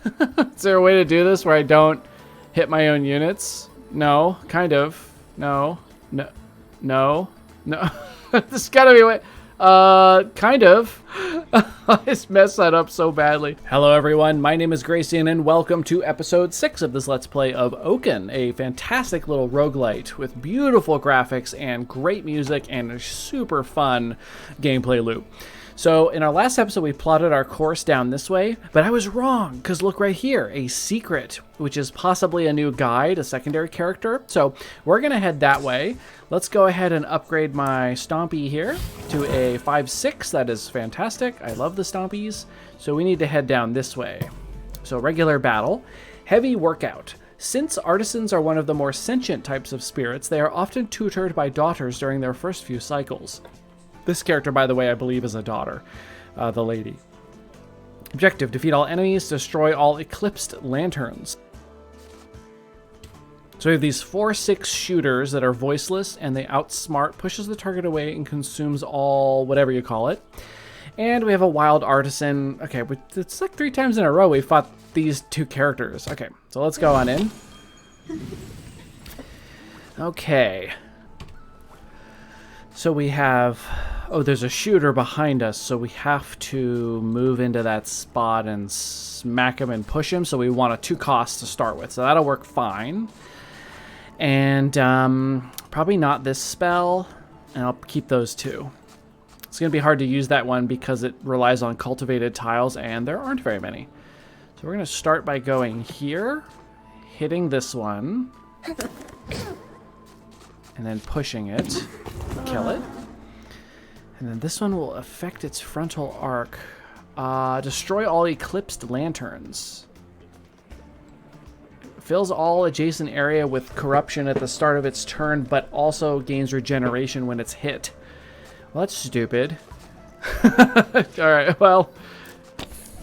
Is there a way to do this where I don't hit my own units? No, kind of. No, no, no, no. There's gotta be a way. Kind of. I just messed that up so badly. Hello everyone, my name is Gracian and welcome to episode 6 of this Let's Play of Oaken, a fantastic little roguelite with beautiful graphics and great music and a super fun gameplay loop. So in our last episode, we plotted our course down this way, but I was wrong, because look right here, a secret, which is possibly a new guide, a secondary character. So we're going to head that way. Let's go ahead and upgrade my Stompy here to a 5-6. That is fantastic. I love the Stompies. So we need to head down this way. So regular battle, heavy workout. Since artisans are one of the more sentient types of spirits, they are often tutored by daughters during their first few cycles. This character, by the way, I believe is a daughter, the lady. Objective, defeat all enemies, destroy all eclipsed lanterns. So we have these 4/6 shooters that are voiceless, and they outsmart, pushes the target away, and consumes all whatever you call it. And we have a wild artisan. Okay, but it's like 3 times in a row we fought these 2 characters. Okay, so let's go on in. Okay. So we have... Oh, there's a shooter behind us, so we have to move into that spot and smack him and push him. So we want a 2 cost to start with, so that'll work fine. And probably not this spell, and I'll keep those 2. It's going to be hard to use that one because it relies on cultivated tiles, and there aren't very many. So we're going to start by going here, hitting this one, and then pushing it, kill it. And then this one will affect its frontal arc. Destroy all eclipsed lanterns. Fills all adjacent area with corruption at the start of its turn, but also gains regeneration when it's hit. Well, that's stupid. Alright, well,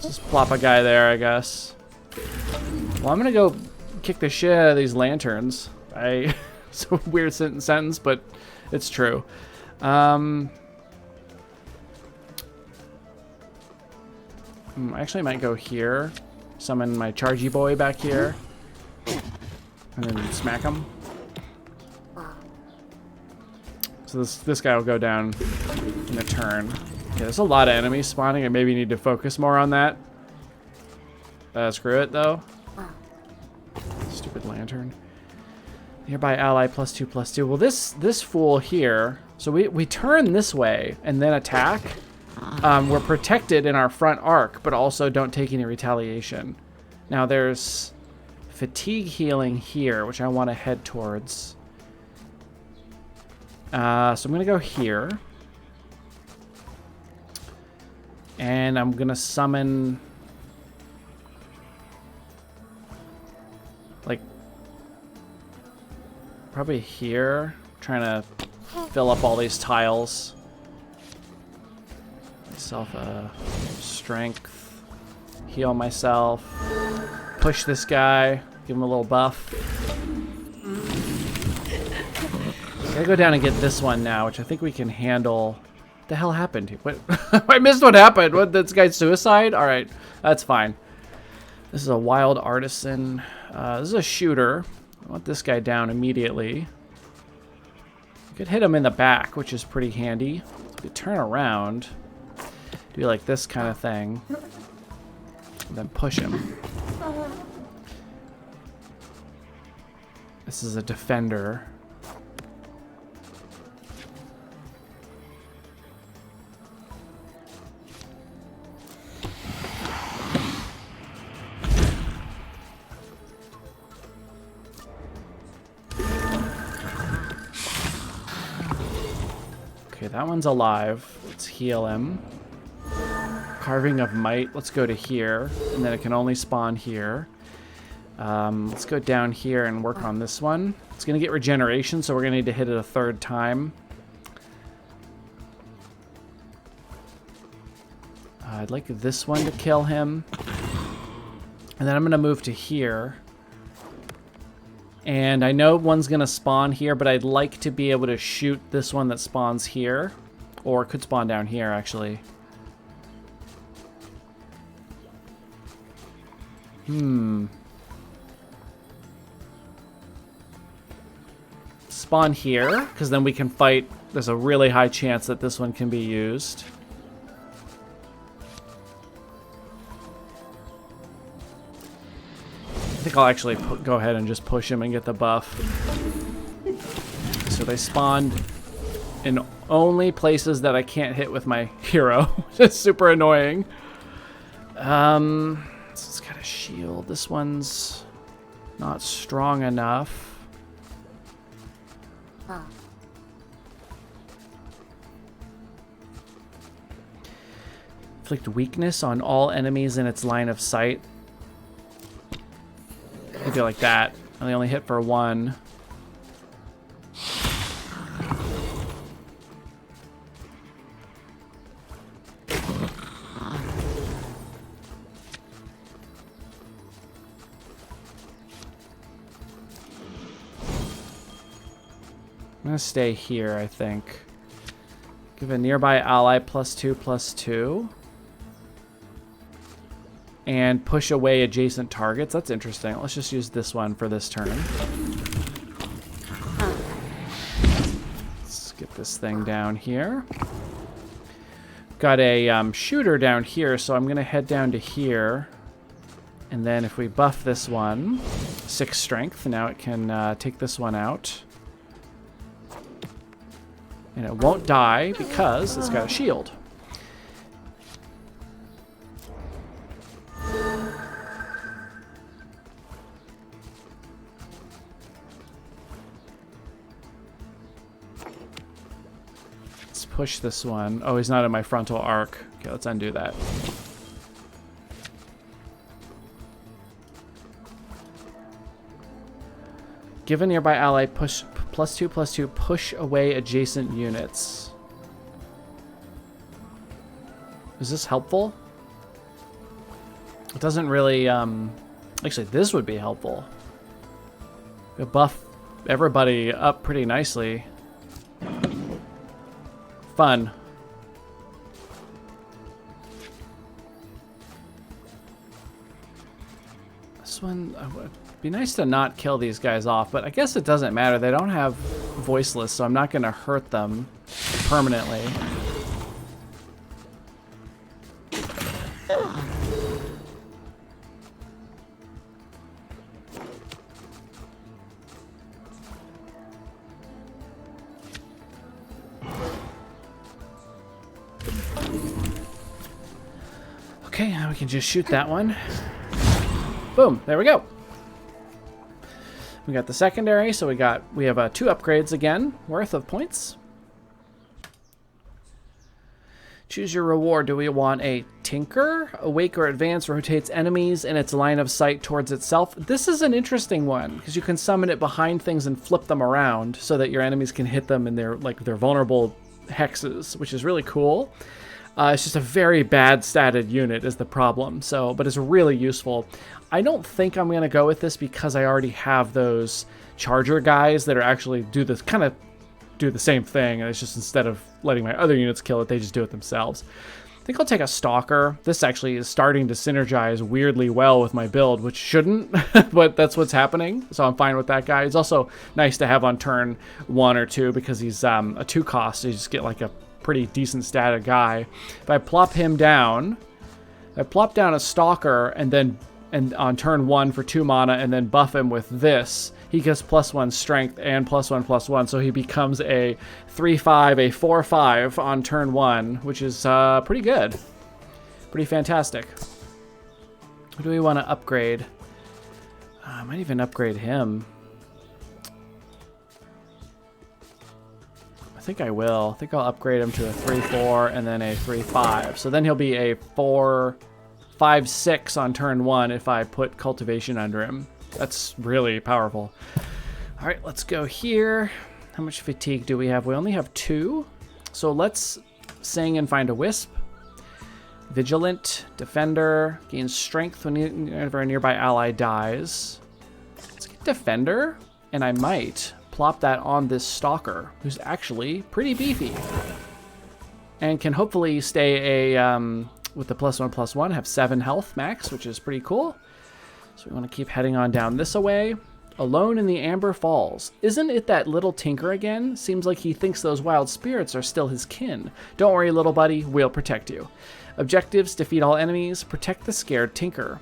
just plop a guy there, I guess. Well, I'm gonna go kick the shit out of these lanterns. It's a weird sentence, but it's true. I actually might go here, summon my Chargy boy back here, and then smack him. So this guy will go down in a turn. Okay, there's a lot of enemies spawning. I maybe need to focus more on that. Screw it though. Stupid lantern. Nearby ally +2/+2. Well, this fool here. So we turn this way and then attack. We're protected in our front arc, but also don't take any retaliation. Now there's fatigue healing here, which I want to head towards. So I'm going to go here. And I'm going to summon... like... probably here. Trying to fill up all these tiles. Myself a strength, heal myself, push this guy, give him a little buff. Gotta go down and get this one now, which I think we can handle. What the hell happened? What? I missed what happened. What? This guy's suicide? All right, that's fine. This is a wild artisan. This is a shooter. I want this guy down immediately. You could hit him in the back, which is pretty handy. So we could turn around. Do like this kind of thing, and then push him. This is a defender. Okay, that one's alive. Let's heal him. Carving of Might. Let's go to here, and then it can only spawn here. Let's go down here and work on this one. It's going to get regeneration, so we're going to need to hit it a 3rd time. I'd like this one to kill him. And then I'm going to move to here. And I know one's going to spawn here, but I'd like to be able to shoot this one that spawns here. Or it could spawn down here, actually. Spawn here, because then we can fight. There's a really high chance that this one can be used. I think I'll actually go ahead and just push him and get the buff. So they spawned in only places that I can't hit with my hero, which is super annoying. So it's got a shield. This one's not strong enough. Inflict weakness on all enemies in its line of sight. Maybe like that. And they only hit for 1. I'm gonna stay here, I think. Give a nearby ally +2/+2. And push away adjacent targets. That's interesting. Let's just use this one for this turn. Let's get this thing down here. Got a shooter down here, so I'm going to head down to here. And then if we buff this one, 6 strength, now it can take this one out. And it won't die because it's got a shield. Push this one. Oh, he's not in my frontal arc. Okay, let's undo that. Give a nearby ally push +2/+2, push away adjacent units. Is this helpful? It doesn't really, actually this would be helpful. It'll buff everybody up pretty nicely. Fun. This one, would be nice to not kill these guys off, but I guess it doesn't matter. They don't have voiceless, so I'm not going to hurt them permanently. Okay, now we can just shoot that one. Boom, there we go. We got the secondary, so we have 2 upgrades again, worth of points. Choose your reward. Do we want a Tinker? Awake or Advance rotates enemies in its line of sight towards itself. This is an interesting one, because you can summon it behind things and flip them around so that your enemies can hit them in their vulnerable hexes, which is really cool. It's just a very bad statted unit is the problem, but it's really useful. I don't think I'm going to go with this because I already have those charger guys that are actually do the same thing, and it's just instead of letting my other units kill it, they just do it themselves. I think I'll take a Stalker. This actually is starting to synergize weirdly well with my build, which shouldn't, but that's what's happening, so I'm fine with that guy. He's also nice to have on turn 1 or 2 because he's a 2 cost, so you just get like a pretty decent statted guy. If I plop him down, I plop down a Stalker and on turn 1 for 2 mana and then buff him with this, he gets +1 strength and +1/+1, so he becomes a 3/5, a 4/5 on turn 1, which is pretty good. Pretty fantastic. What do we want to upgrade? I might even upgrade him. I think I will. I think I'll upgrade him to a 3/4 and then a 3/5. So then he'll be a 4/5/6 on turn 1 if I put Cultivation under him. That's really powerful. All right, let's go here. How much fatigue do we have? We only have 2. So let's sing and find a wisp. Vigilant, Defender, gains strength whenever a nearby ally dies. Let's get Defender, and I might plop that on this Stalker, who's actually pretty beefy. And can hopefully stay with the +1/+1, have 7 health max, which is pretty cool. So we want to keep heading on down this away. Alone in the Amber Falls. Isn't it that little tinker again? Seems like he thinks those wild spirits are still his kin. Don't worry, little buddy. We'll protect you. Objectives: defeat all enemies. Protect the scared tinker.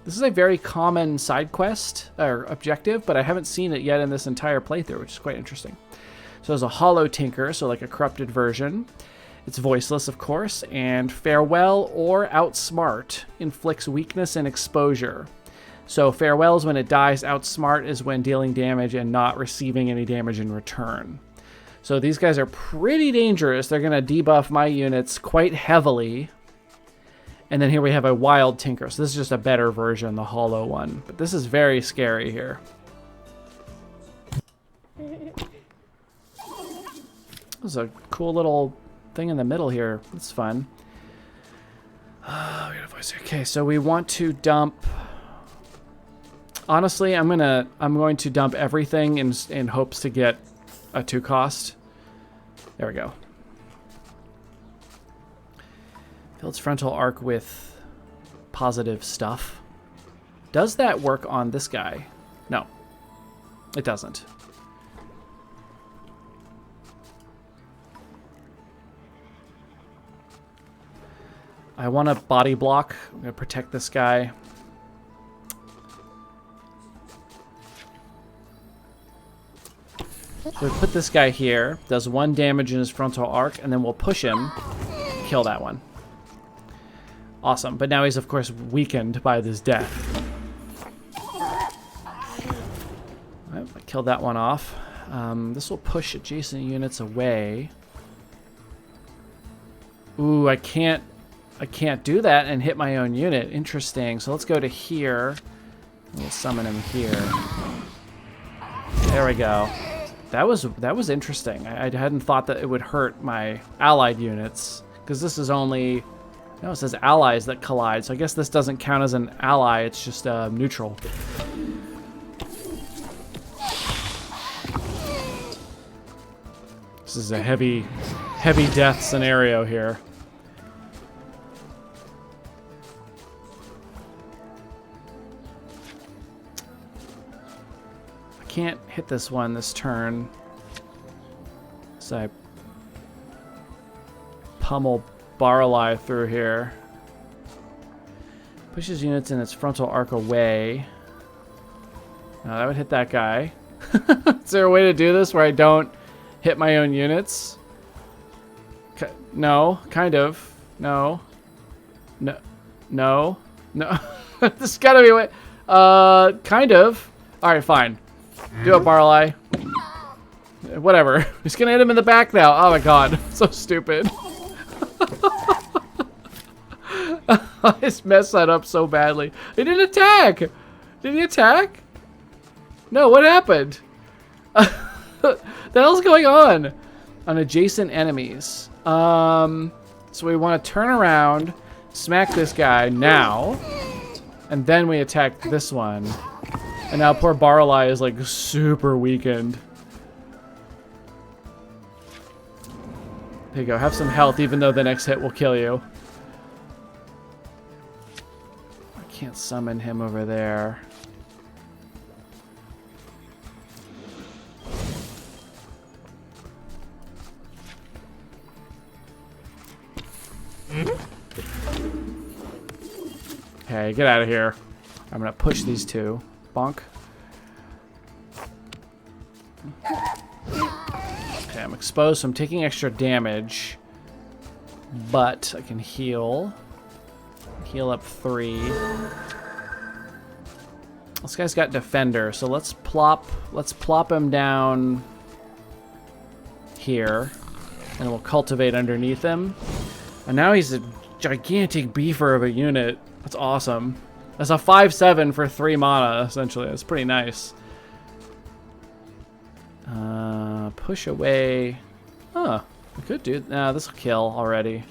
This is a very common side quest, or objective, but I haven't seen it yet in this entire playthrough, which is quite interesting. So there's a hollow tinker, so like a corrupted version. It's voiceless, of course. And farewell or outsmart inflicts weakness and exposure. So farewell is when it dies, outsmart is when dealing damage and not receiving any damage in return. So these guys are pretty dangerous. They're going to debuff my units quite heavily. And then here we have a wild tinker. So this is just a better version, the hollow one. But this is very scary here. There's a cool little thing in the middle here. It's fun. We got a voice here. Okay, so we want to dump... Honestly, I'm going to dump everything in hopes to get a 2 cost. There we go. Builds frontal arc with positive stuff. Does that work on this guy? No, it doesn't. I want a body block. I'm gonna protect this guy. So we put this guy here, does 1 damage in his frontal arc, and then we'll push him, kill that one. Awesome, but now he's of course weakened by this death. Right, I killed that one off. This will push adjacent units away. Ooh, I can't do that and hit my own unit. Interesting. So let's go to here. We'll summon him here. There we go. That was interesting. I hadn't thought that it would hurt my allied units, because this is only... No, it says allies that collide, so I guess this doesn't count as an ally, it's just neutral. This is a heavy death scenario here. Can't hit this one this turn, so I pummel Baralai through here. Pushes units in its frontal arc away. Now that would hit that guy. Is there a way to do this where I don't hit my own units? No, kind of. No. No. No. No. This gotta be a way. Kind of. Alright, fine. Do it, Baralai. Whatever. He's gonna hit him in the back now. Oh my god. So stupid. I just messed that up so badly. He didn't attack! Did he attack? No, what happened? The hell's going on? On adjacent enemies. So we want to turn around, smack this guy now, and then we attack this one. And now poor Baralai is like super weakened. There you go, have some health even though the next hit will kill you. I can't summon him over there. Okay, get out of here. I'm gonna push these two. Bonk. Okay, I'm exposed, so I'm taking extra damage. But I can heal. Heal up 3. This guy's got defender, so let's plop him down here. And we'll cultivate underneath him. And now he's a gigantic beefer of a unit. That's awesome. That's a 5/7 for 3 mana, essentially. That's pretty nice. Push away. Huh. I could do... Nah, this will kill already.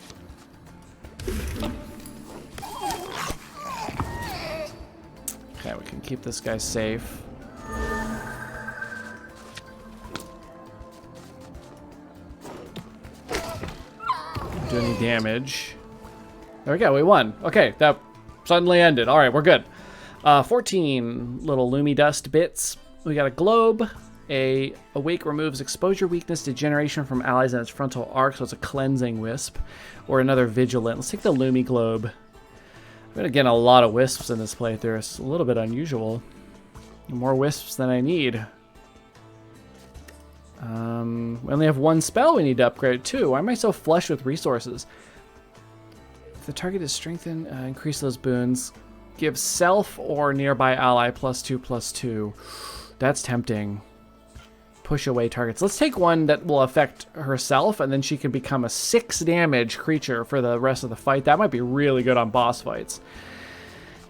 Okay, we can keep this guy safe. Don't do any damage. There we go, we won. Okay, that suddenly ended. Alright, we're good. 14 little Lumi dust bits. We got a globe. A awake removes exposure weakness degeneration from allies in its frontal arc, so it's a cleansing wisp. Or another vigilant. Let's take the Lumi globe. I'm gonna get a lot of wisps in this playthrough. It's a little bit unusual. More wisps than I need. We only have one spell we need to upgrade too. Why am I so flush with resources? If the target is strengthened, increase those boons. Give self or nearby ally +2/+2. That's tempting. Push away targets. Let's take one that will affect herself, and then she can become a 6 damage creature for the rest of the fight. That might be really good on boss fights.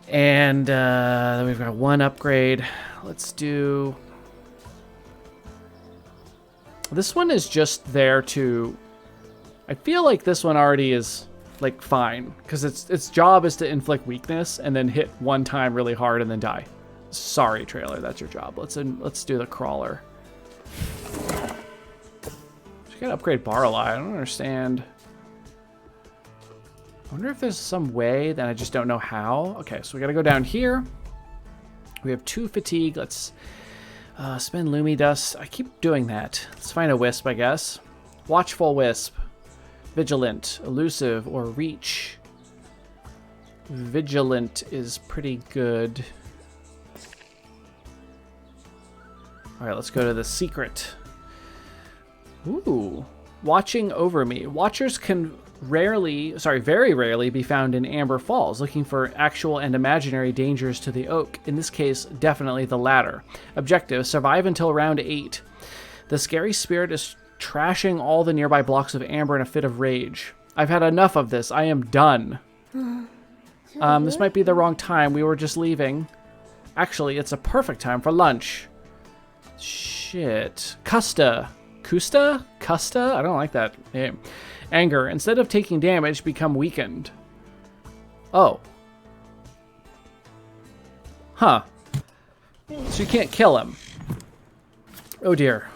And then we've got one upgrade. Let's do... This one is just there to... I feel like this one already is, like, fine. Because its job is to inflict weakness and then hit one time really hard and then die. Sorry, trailer, that's your job. Let's do the crawler. Just gotta upgrade Baralai. I don't understand. I wonder if there's some way that I just don't know how. Okay, so we gotta go down here. We have 2 fatigue. Let's spend Lumi Dust. I keep doing that. Let's find a wisp, I guess. Watchful Wisp. Vigilant, Elusive, or Reach. Vigilant is pretty good. Alright, let's go to the secret. Ooh. Watching over me. Watchers can very rarely be found in Amber Falls, looking for actual and imaginary dangers to the Oak. In this case, definitely the latter. Objective, survive until round 8. The scary spirit is trashing all the nearby blocks of amber in a fit of rage. I've had enough of this. I am done. This might be the wrong time. We were just leaving. Actually, it's a perfect time for lunch. Shit. Custa? I don't like that name. Anger. Instead of taking damage, become weakened. Oh. Huh. So you can't kill him. Oh dear.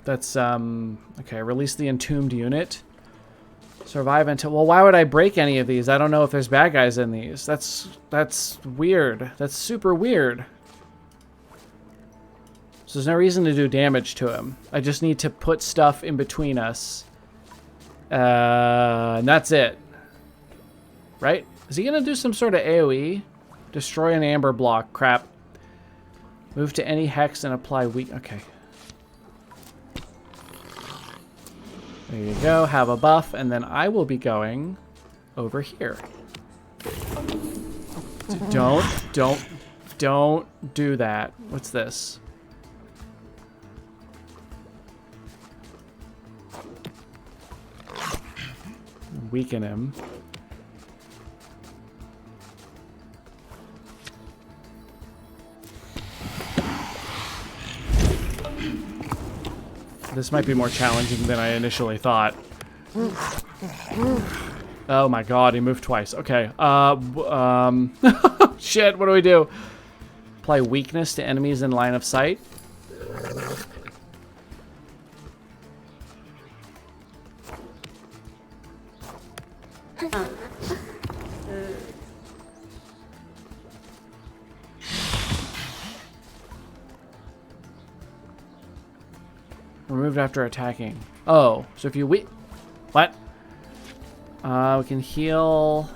That's, okay, release the entombed unit. Survive until... Well, why would I break any of these? I don't know if there's bad guys in these. That's weird. That's super weird. So there's no reason to do damage to him. I just need to put stuff in between us. And that's it. Right? Is he gonna do some sort of AoE? Destroy an amber block. Crap. Move to any hex and apply weak... Okay. There you go. Have a buff. And then I will be going over here. Don't do that. What's this? Weaken him. This might be more challenging than I initially thought. Oh my god, he moved twice. Okay. Shit, what do we do? Apply weakness to enemies in line of sight. Removed after attacking. Oh, so if you what? We can heal.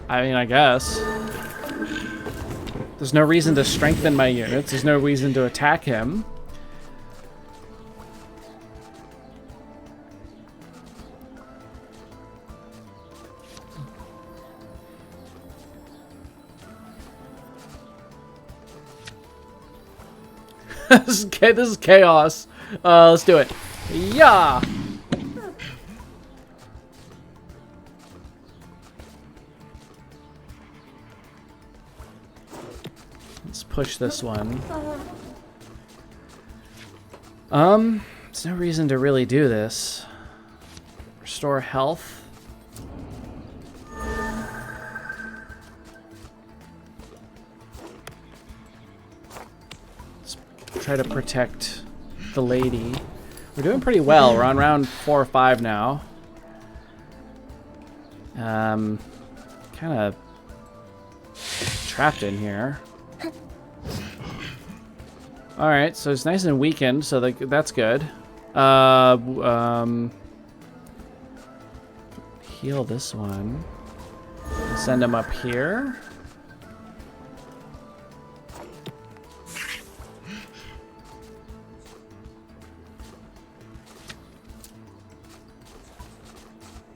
I mean, I guess. There's no reason to strengthen my units. There's no reason to attack him. This is chaos. Let's do it. Yeah. Let's push this one. There's no reason to really do this. Restore health. Let's try to protect the lady. We're doing pretty well. We're on round 4 or 5 now. Kind of trapped in here. All right, so it's nice and weakened, so that's good. Heal this one. Send him up here.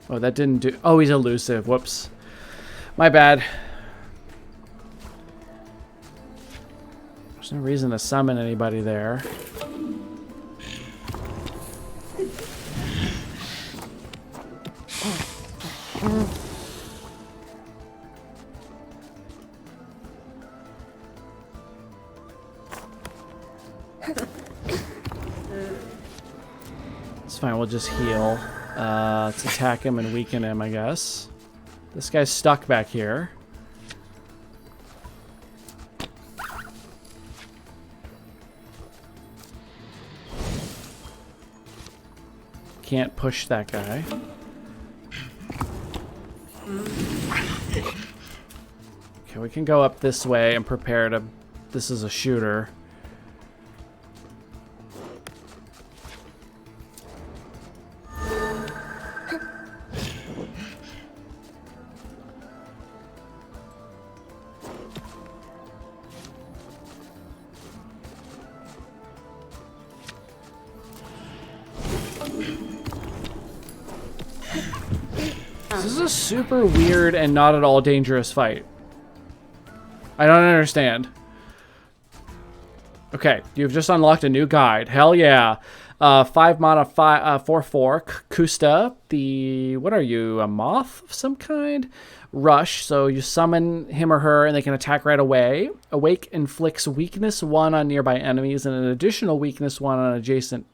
Oh, that didn't do... Oh, he's elusive. Whoops. My bad. There's no reason to summon anybody there. It's fine, we'll just heal. Let's attack him and weaken him, I guess. This guy's stuck back here. Can't push that guy. Okay, we can go up this way and prepare to... This is a shooter. This is a super weird and not at all dangerous fight. I don't understand. Okay, you've just unlocked a new guide. Hell yeah. 5 mana, 4/4. Kusta, what are you, a moth of some kind? Rush, so you summon him or her and they can attack right away. Awake inflicts weakness 1 on nearby enemies and an additional weakness 1 on adjacent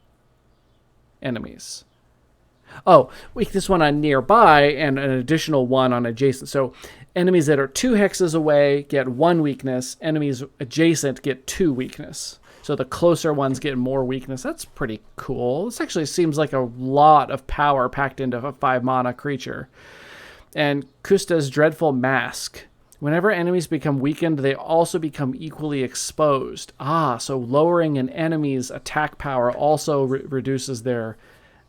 enemies. Oh, weakness 1 on nearby and an additional 1 on adjacent. So enemies that are 2 hexes away get 1 weakness. Enemies adjacent get 2 weakness. So the closer ones get more weakness. That's pretty cool. This actually seems like a lot of power packed into a 5 mana creature. And Kusta's Dreadful Mask. Whenever enemies become weakened, they also become equally exposed. Ah, so lowering an enemy's attack power also reduces their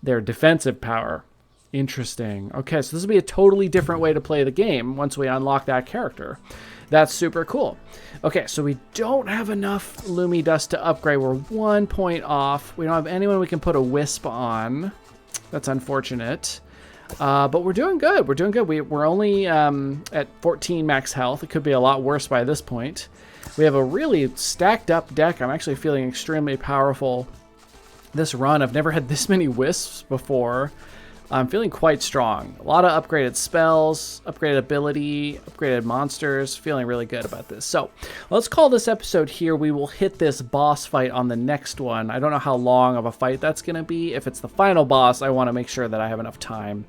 defensive power. Interesting. Okay, so this will be a totally different way to play the game once we unlock that character. That's super cool. Okay, so we don't have enough Lumi Dust to upgrade. We're 1 point off. We don't have anyone we can put a Wisp on. That's unfortunate. But we're doing good. We're doing good. We're only at 14 max health. It could be a lot worse by this point. We have a really stacked up deck. I'm actually feeling extremely powerful this run. I've never had this many Wisps before. I'm feeling quite strong. A lot of upgraded spells, upgraded ability, upgraded monsters. Feeling really good about this. So let's call this episode here. We will hit this boss fight on the next one. I don't know how long of a fight that's going to be. If it's the final boss, I want to make sure that I have enough time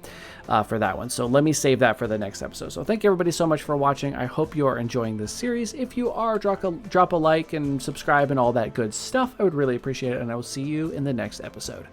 for that one. So let me save that for the next episode. So thank you everybody so much for watching. I hope you are enjoying this series. If you are, drop a like and subscribe and all that good stuff. I would really appreciate it. And I will see you in the next episode.